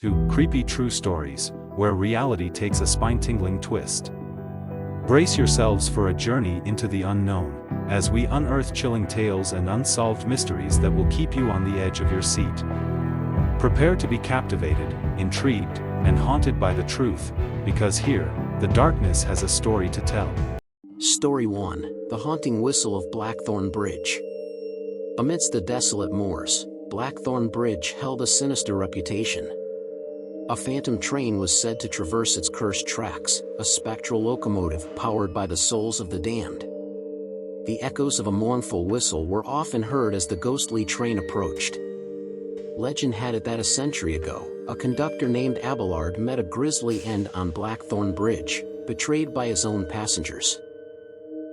to Creepy True Stories, where reality takes a spine-tingling twist. Brace yourselves for a journey into the unknown, as we unearth chilling tales and unsolved mysteries that will keep you on the edge of your seat. Prepare to be captivated, intrigued, and haunted by the truth, because here, the darkness has a story to tell. Story 1: The Haunting Whistle of Blackthorn Bridge. Amidst the desolate moors, Blackthorn Bridge held a sinister reputation. A phantom train was said to traverse its cursed tracks, a spectral locomotive powered by the souls of the damned. The echoes of a mournful whistle were often heard as the ghostly train approached. Legend had it that a century ago, a conductor named Abelard met a grisly end on Blackthorn Bridge, betrayed by his own passengers.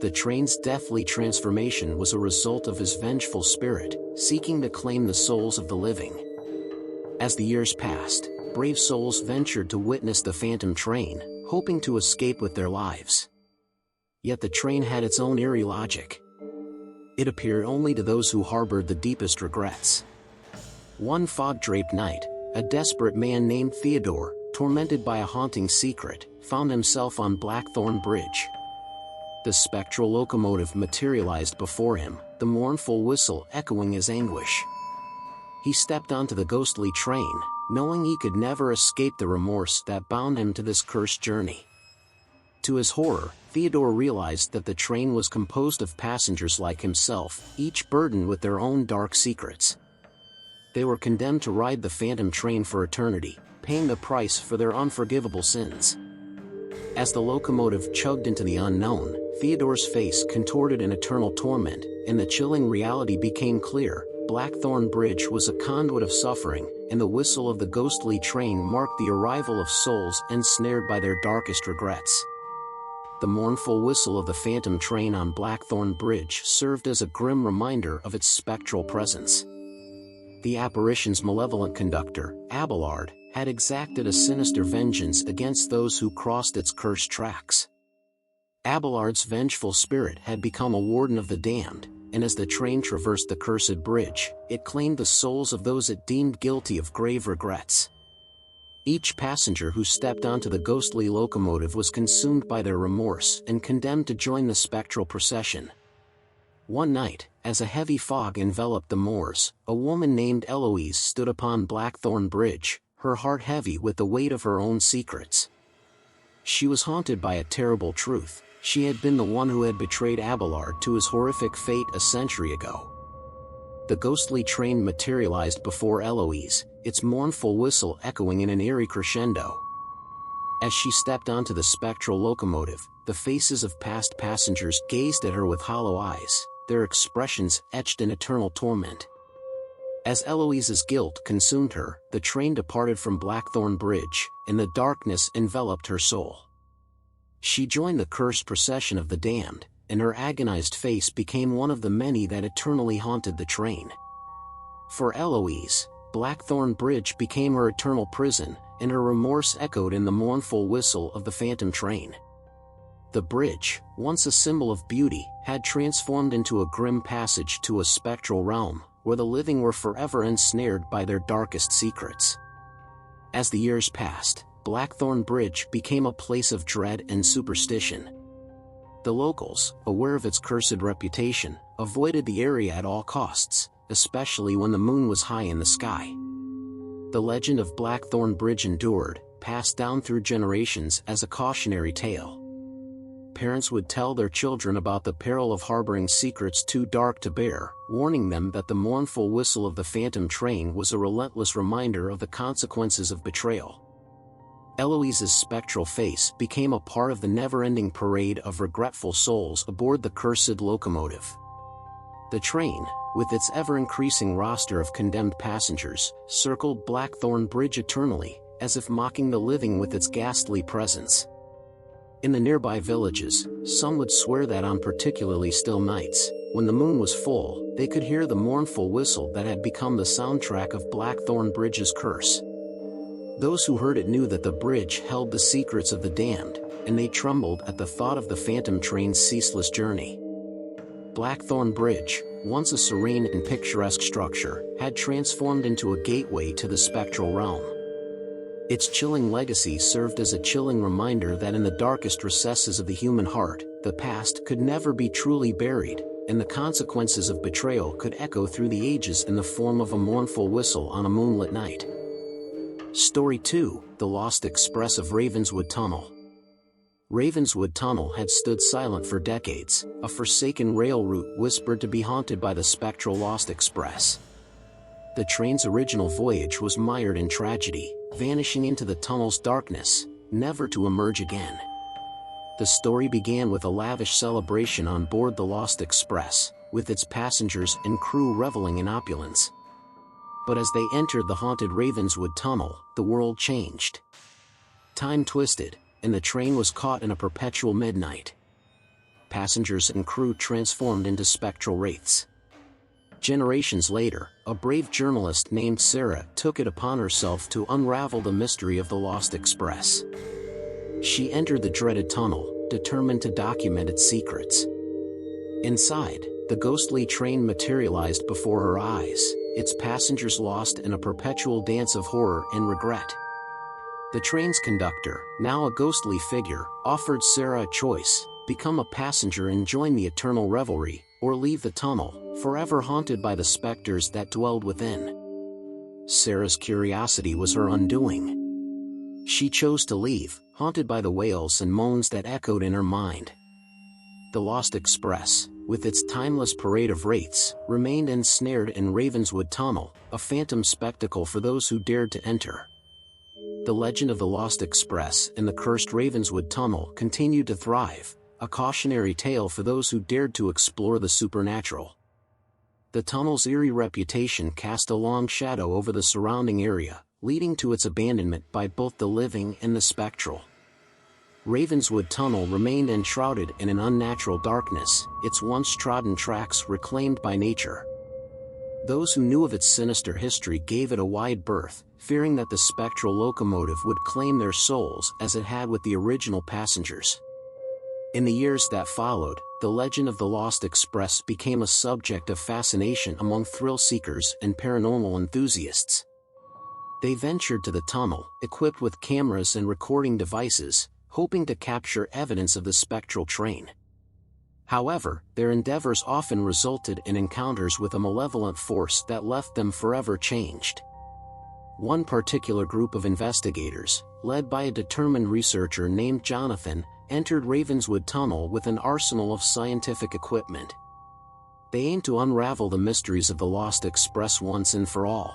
The train's deathly transformation was a result of his vengeful spirit, seeking to claim the souls of the living. As the years passed, brave souls ventured to witness the phantom train, hoping to escape with their lives. Yet the train had its own eerie logic. It appeared only to those who harbored the deepest regrets. One fog-draped night, a desperate man named Theodore, tormented by a haunting secret, found himself on Blackthorn Bridge. The spectral locomotive materialized before him, the mournful whistle echoing his anguish. He stepped onto the ghostly train, knowing he could never escape the remorse that bound him to this cursed journey. To his horror, Theodore realized that the train was composed of passengers like himself, each burdened with their own dark secrets. They were condemned to ride the phantom train for eternity, paying the price for their unforgivable sins. As the locomotive chugged into the unknown, Theodore's face contorted in eternal torment, and the chilling reality became clear. Blackthorn Bridge was a conduit of suffering, and the whistle of the ghostly train marked the arrival of souls ensnared by their darkest regrets. The mournful whistle of the phantom train on Blackthorn Bridge served as a grim reminder of its spectral presence. The apparition's malevolent conductor, Abelard, had exacted a sinister vengeance against those who crossed its cursed tracks. Abelard's vengeful spirit had become a warden of the damned, and as the train traversed the cursed bridge, it claimed the souls of those it deemed guilty of grave regrets. Each passenger who stepped onto the ghostly locomotive was consumed by their remorse and condemned to join the spectral procession. One night, as a heavy fog enveloped the moors, a woman named Eloise stood upon Blackthorn Bridge, her heart heavy with the weight of her own secrets. She was haunted by a terrible truth. She had been the one who had betrayed Abelard to his horrific fate a century ago. The ghostly train materialized before Eloise, its mournful whistle echoing in an eerie crescendo. As she stepped onto the spectral locomotive, the faces of past passengers gazed at her with hollow eyes, their expressions etched in eternal torment. As Eloise's guilt consumed her, the train departed from Blackthorn Bridge, and the darkness enveloped her soul. She joined the cursed procession of the damned, and her agonized face became one of the many that eternally haunted the train. For Eloise, Blackthorn Bridge became her eternal prison, and her remorse echoed in the mournful whistle of the phantom train. The bridge, once a symbol of beauty, had transformed into a grim passage to a spectral realm, where the living were forever ensnared by their darkest secrets. As the years passed, Blackthorn Bridge became a place of dread and superstition. The locals, aware of its cursed reputation, avoided the area at all costs, especially when the moon was high in the sky. The legend of Blackthorn Bridge endured, passed down through generations as a cautionary tale. Parents would tell their children about the peril of harboring secrets too dark to bear, warning them that the mournful whistle of the phantom train was a relentless reminder of the consequences of betrayal. Eloise's spectral face became a part of the never-ending parade of regretful souls aboard the cursed locomotive. The train, with its ever-increasing roster of condemned passengers, circled Blackthorn Bridge eternally, as if mocking the living with its ghastly presence. In the nearby villages, some would swear that on particularly still nights, when the moon was full, they could hear the mournful whistle that had become the soundtrack of Blackthorn Bridge's curse. Those who heard it knew that the bridge held the secrets of the damned, and they trembled at the thought of the phantom train's ceaseless journey. Blackthorn Bridge, once a serene and picturesque structure, had transformed into a gateway to the spectral realm. Its chilling legacy served as a chilling reminder that in the darkest recesses of the human heart, the past could never be truly buried, and the consequences of betrayal could echo through the ages in the form of a mournful whistle on a moonlit night. Story 2: The Lost Express of Ravenswood Tunnel. Ravenswood Tunnel had stood silent for decades, a forsaken rail route whispered to be haunted by the spectral Lost Express. The train's original voyage was mired in tragedy, vanishing into the tunnel's darkness, never to emerge again. The story began with a lavish celebration on board the Lost Express, with its passengers and crew reveling in opulence. But as they entered the haunted Ravenswood Tunnel, the world changed. Time twisted, and the train was caught in a perpetual midnight. Passengers and crew transformed into spectral wraiths. Generations later, a brave journalist named Sarah took it upon herself to unravel the mystery of the Lost Express. She entered the dreaded tunnel, determined to document its secrets. Inside, the ghostly train materialized before her eyes, its passengers lost in a perpetual dance of horror and regret. The train's conductor, now a ghostly figure, offered Sarah a choice: become a passenger and join the eternal revelry, or leave the tunnel, forever haunted by the specters that dwelled within. Sarah's curiosity was her undoing. She chose to leave, haunted by the wails and moans that echoed in her mind. The Lost Express, with its timeless parade of wraiths, remained ensnared in Ravenswood Tunnel, a phantom spectacle for those who dared to enter. The legend of the Lost Express and the cursed Ravenswood Tunnel continued to thrive, a cautionary tale for those who dared to explore the supernatural. The tunnel's eerie reputation cast a long shadow over the surrounding area, leading to its abandonment by both the living and the spectral. Ravenswood Tunnel remained enshrouded in an unnatural darkness, its once trodden tracks reclaimed by nature. Those who knew of its sinister history gave it a wide berth, fearing that the spectral locomotive would claim their souls as it had with the original passengers. In the years that followed, the legend of the Lost Express became a subject of fascination among thrill-seekers and paranormal enthusiasts. They ventured to the tunnel, equipped with cameras and recording devices, hoping to capture evidence of the spectral train. However, their endeavors often resulted in encounters with a malevolent force that left them forever changed. One particular group of investigators, led by a determined researcher named Jonathan, entered Ravenswood Tunnel with an arsenal of scientific equipment. They aimed to unravel the mysteries of the Lost Express once and for all.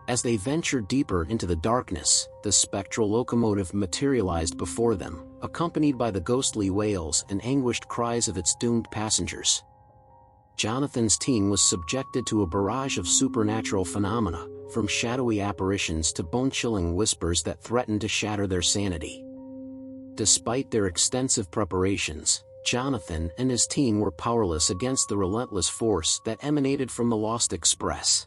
As they ventured deeper into the darkness, the spectral locomotive materialized before them, accompanied by the ghostly wails and anguished cries of its doomed passengers. Jonathan's team was subjected to a barrage of supernatural phenomena, from shadowy apparitions to bone-chilling whispers that threatened to shatter their sanity. Despite their extensive preparations, Jonathan and his team were powerless against the relentless force that emanated from the Lost Express.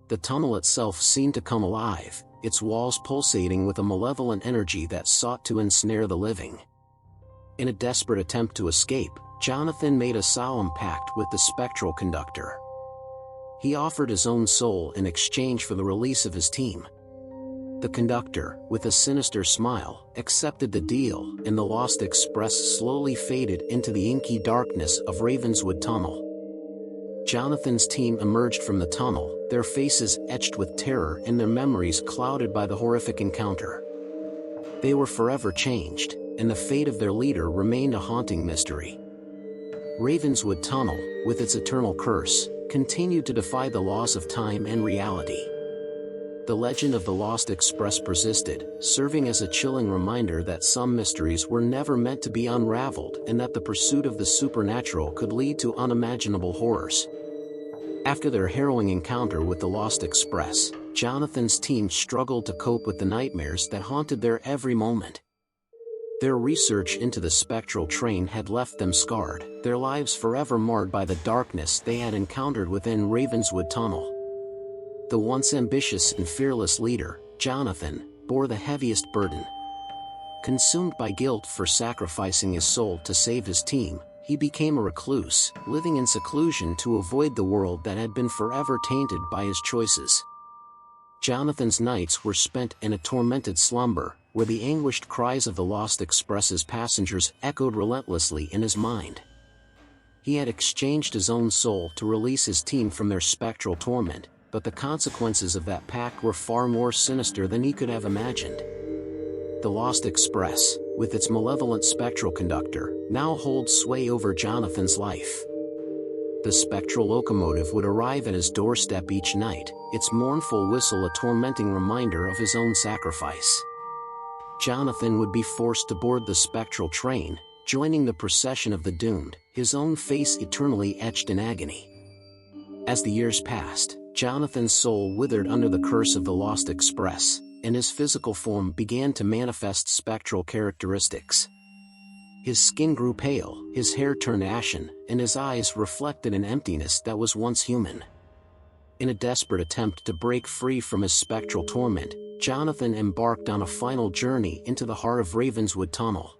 The tunnel itself seemed to come alive, its walls pulsating with a malevolent energy that sought to ensnare the living. In a desperate attempt to escape, Jonathan made a solemn pact with the spectral conductor. He offered his own soul in exchange for the release of his team. The conductor, with a sinister smile, accepted the deal, and the Lost Express slowly faded into the inky darkness of Ravenswood Tunnel. Jonathan's team emerged from the tunnel, their faces etched with terror and their memories clouded by the horrific encounter. They were forever changed, and the fate of their leader remained a haunting mystery. Ravenswood Tunnel, with its eternal curse, continued to defy the laws of time and reality. The legend of the Lost Express persisted, serving as a chilling reminder that some mysteries were never meant to be unraveled and that the pursuit of the supernatural could lead to unimaginable horrors. After their harrowing encounter with the Lost Express, Jonathan's team struggled to cope with the nightmares that haunted their every moment. Their research into the spectral train had left them scarred, their lives forever marred by the darkness they had encountered within Ravenswood Tunnel. The once ambitious and fearless leader, Jonathan, bore the heaviest burden. Consumed by guilt for sacrificing his soul to save his team, he became a recluse, living in seclusion to avoid the world that had been forever tainted by his choices. Jonathan's nights were spent in a tormented slumber, where the anguished cries of the Lost Express's passengers echoed relentlessly in his mind. He had exchanged his own soul to release his team from their spectral torment, but the consequences of that pact were far more sinister than he could have imagined. The Lost Express, with its malevolent spectral conductor, now holds sway over Jonathan's life. The spectral locomotive would arrive at his doorstep each night, its mournful whistle a tormenting reminder of his own sacrifice. Jonathan would be forced to board the spectral train, joining the procession of the doomed, his own face eternally etched in agony. As the years passed, Jonathan's soul withered under the curse of the Lost Express, and his physical form began to manifest spectral characteristics. His skin grew pale, his hair turned ashen, and his eyes reflected an emptiness that was once human. In a desperate attempt to break free from his spectral torment, Jonathan embarked on a final journey into the heart of Ravenswood Tunnel.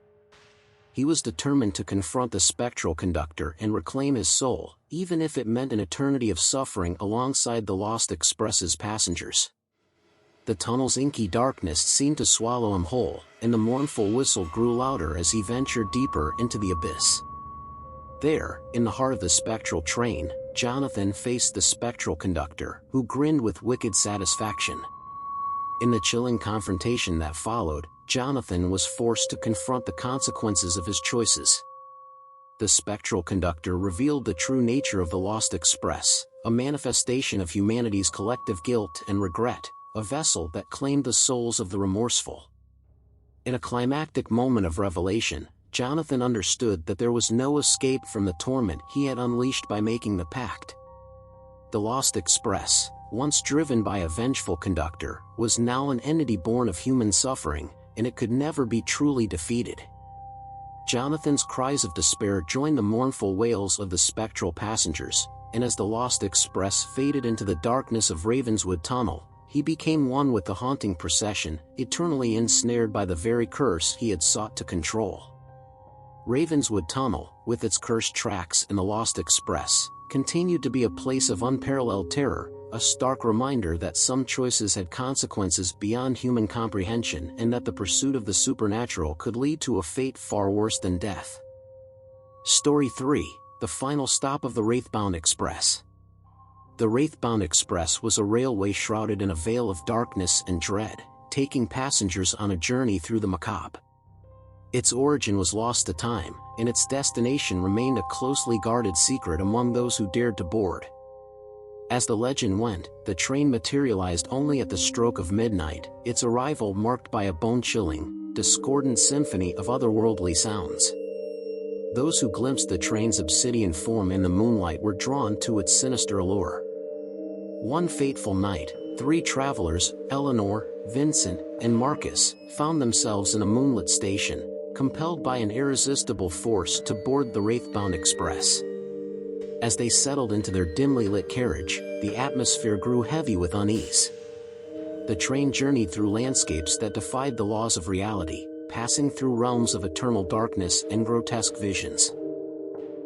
He was determined to confront the spectral conductor and reclaim his soul, even if it meant an eternity of suffering alongside the Lost Express's passengers. The tunnel's inky darkness seemed to swallow him whole, and the mournful whistle grew louder as he ventured deeper into the abyss. There, in the heart of the spectral train, Jonathan faced the spectral conductor, who grinned with wicked satisfaction. In the chilling confrontation that followed, Jonathan was forced to confront the consequences of his choices. The spectral conductor revealed the true nature of the Lost Express, a manifestation of humanity's collective guilt and regret, a vessel that claimed the souls of the remorseful. In a climactic moment of revelation, Jonathan understood that there was no escape from the torment he had unleashed by making the pact. The Lost Express, once driven by a vengeful conductor, was now an entity born of human suffering, and it could never be truly defeated. Jonathan's cries of despair joined the mournful wails of the spectral passengers, and as the Lost Express faded into the darkness of Ravenswood Tunnel, he became one with the haunting procession, eternally ensnared by the very curse he had sought to control. Ravenswood Tunnel, with its cursed tracks and the Lost Express, continued to be a place of unparalleled terror, a stark reminder that some choices had consequences beyond human comprehension and that the pursuit of the supernatural could lead to a fate far worse than death. Story 3: The Final Stop of the Wraithbound Express. The Wraithbound Express was a railway shrouded in a veil of darkness and dread, taking passengers on a journey through the macabre. Its origin was lost to time, and its destination remained a closely guarded secret among those who dared to board. As the legend went, the train materialized only at the stroke of midnight, its arrival marked by a bone-chilling, discordant symphony of otherworldly sounds. Those who glimpsed the train's obsidian form in the moonlight were drawn to its sinister allure. One fateful night, 3 travelers, Eleanor, Vincent, and Marcus, found themselves in a moonlit station, compelled by an irresistible force to board the Wraithbound Express. As they settled into their dimly lit carriage, the atmosphere grew heavy with unease. The train journeyed through landscapes that defied the laws of reality, passing through realms of eternal darkness and grotesque visions.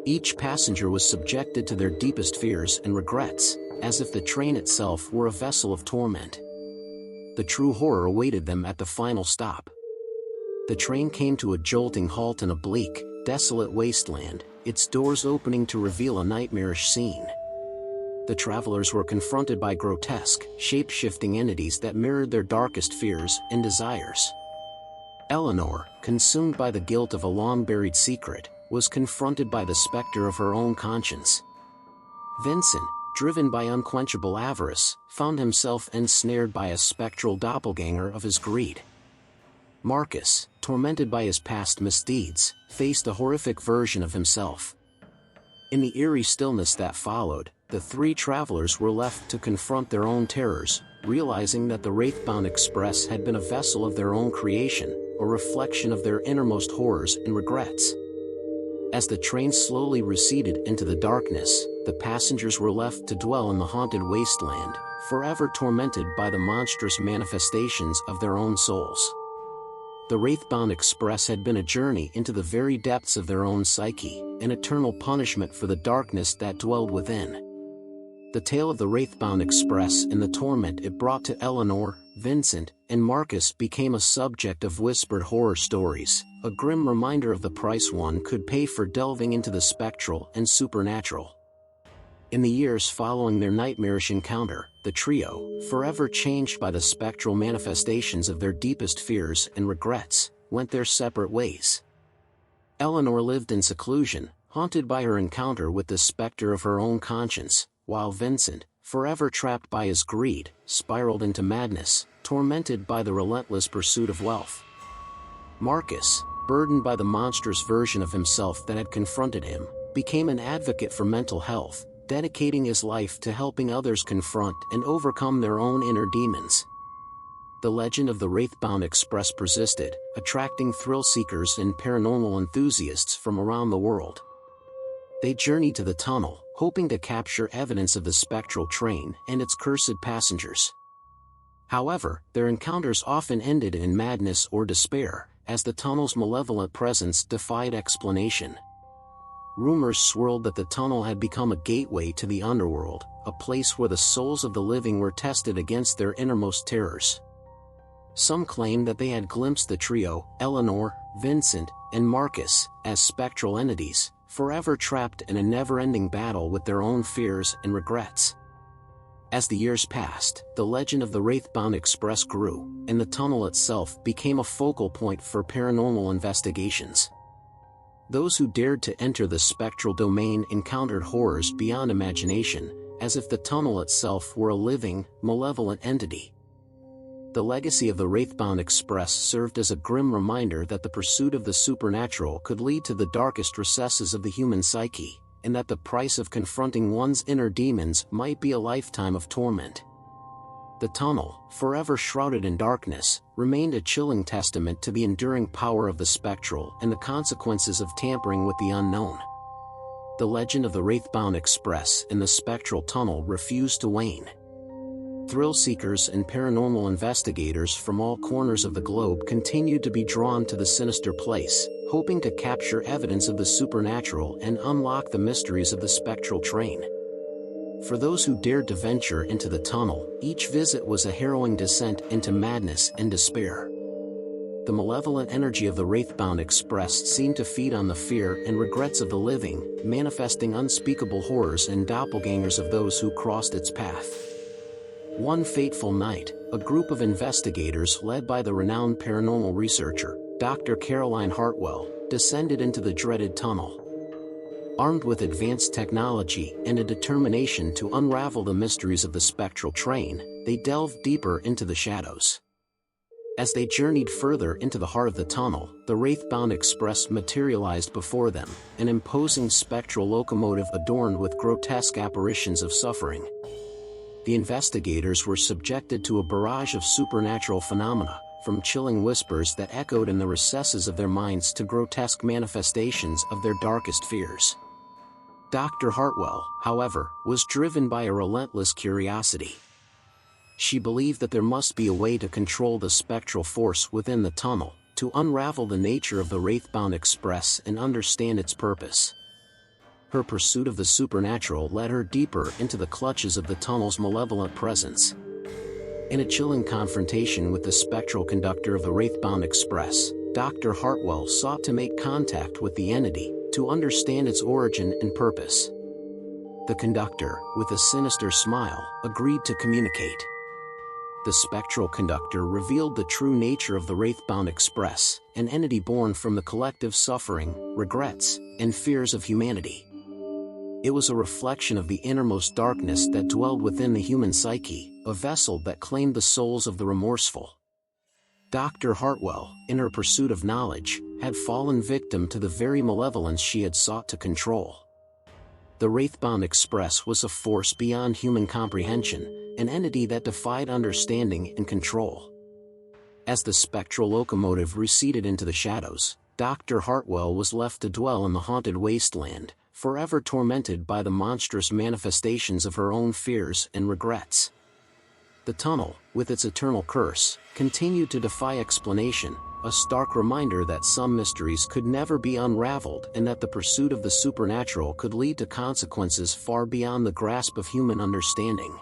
Each passenger was subjected to their deepest fears and regrets, as if the train itself were a vessel of torment. The true horror awaited them at the final stop. The train came to a jolting halt in a bleak, desolate wasteland, its doors opening to reveal a nightmarish scene. The travelers were confronted by grotesque, shape-shifting entities that mirrored their darkest fears and desires. Eleanor, consumed by the guilt of a long-buried secret, was confronted by the specter of her own conscience. Vincent, driven by unquenchable avarice, found himself ensnared by a spectral doppelganger of his greed. Marcus, tormented by his past misdeeds, faced a horrific version of himself. In the eerie stillness that followed, the 3 travelers were left to confront their own terrors, realizing that the Wraithbound Express had been a vessel of their own creation, a reflection of their innermost horrors and regrets. As the train slowly receded into the darkness, the passengers were left to dwell in the haunted wasteland, forever tormented by the monstrous manifestations of their own souls. The Wraithbound Express had been a journey into the very depths of their own psyche, an eternal punishment for the darkness that dwelled within. The tale of the Wraithbound Express and the torment it brought to Eleanor, Vincent, and Marcus became a subject of whispered horror stories, a grim reminder of the price one could pay for delving into the spectral and supernatural. In the years following their nightmarish encounter, the trio, forever changed by the spectral manifestations of their deepest fears and regrets, went their separate ways. Eleanor lived in seclusion, haunted by her encounter with the specter of her own conscience, while Vincent, forever trapped by his greed, spiraled into madness, tormented by the relentless pursuit of wealth. Marcus, burdened by the monstrous version of himself that had confronted him, became an advocate for mental health, dedicating his life to helping others confront and overcome their own inner demons. The legend of the Wraithbound Express persisted, attracting thrill-seekers and paranormal enthusiasts from around the world. They journeyed to the tunnel, hoping to capture evidence of the spectral train and its cursed passengers. However, their encounters often ended in madness or despair, as the tunnel's malevolent presence defied explanation. Rumors swirled that the tunnel had become a gateway to the underworld, a place where the souls of the living were tested against their innermost terrors. Some claimed that they had glimpsed the trio, Eleanor, Vincent, and Marcus, as spectral entities, forever trapped in a never-ending battle with their own fears and regrets. As the years passed, the legend of the Wraithbound Express grew, and the tunnel itself became a focal point for paranormal investigations. Those who dared to enter the spectral domain encountered horrors beyond imagination, as if the tunnel itself were a living, malevolent entity. The legacy of the Wraithbound Express served as a grim reminder that the pursuit of the supernatural could lead to the darkest recesses of the human psyche, and that the price of confronting one's inner demons might be a lifetime of torment. The tunnel, forever shrouded in darkness, remained a chilling testament to the enduring power of the spectral and the consequences of tampering with the unknown. The legend of the Wraithbound Express and the spectral tunnel refused to wane. Thrill-seekers and paranormal investigators from all corners of the globe continued to be drawn to the sinister place, hoping to capture evidence of the supernatural and unlock the mysteries of the spectral train. For those who dared to venture into the tunnel, each visit was a harrowing descent into madness and despair. The malevolent energy of the Wraithbound Express seemed to feed on the fear and regrets of the living, manifesting unspeakable horrors and doppelgangers of those who crossed its path. One fateful night, a group of investigators led by the renowned paranormal researcher, Dr. Caroline Hartwell, descended into the dreaded tunnel. Armed with advanced technology and a determination to unravel the mysteries of the spectral train, they delved deeper into the shadows. As they journeyed further into the heart of the tunnel, the Wraithbound Express materialized before them, an imposing spectral locomotive adorned with grotesque apparitions of suffering. The investigators were subjected to a barrage of supernatural phenomena, from chilling whispers that echoed in the recesses of their minds to grotesque manifestations of their darkest fears. Dr. Hartwell, however, was driven by a relentless curiosity. She believed that there must be a way to control the spectral force within the tunnel, to unravel the nature of the Wraithbound Express and understand its purpose. Her pursuit of the supernatural led her deeper into the clutches of the tunnel's malevolent presence. In a chilling confrontation with the spectral conductor of the Wraithbound Express, Dr. Hartwell sought to make contact with the entity, to understand its origin and purpose. The conductor, with a sinister smile, agreed to communicate. The spectral conductor revealed the true nature of the Wraithbound Express, an entity born from the collective suffering, regrets, and fears of humanity. It was a reflection of the innermost darkness that dwelled within the human psyche, a vessel that claimed the souls of the remorseful. Dr. Hartwell, in her pursuit of knowledge, had fallen victim to the very malevolence she had sought to control. The Wraithbound Express was a force beyond human comprehension, an entity that defied understanding and control. As the spectral locomotive receded into the shadows, Dr. Hartwell was left to dwell in the haunted wasteland, forever tormented by the monstrous manifestations of her own fears and regrets. The tunnel, with its eternal curse, continued to defy explanation, a stark reminder that some mysteries could never be unraveled and that the pursuit of the supernatural could lead to consequences far beyond the grasp of human understanding.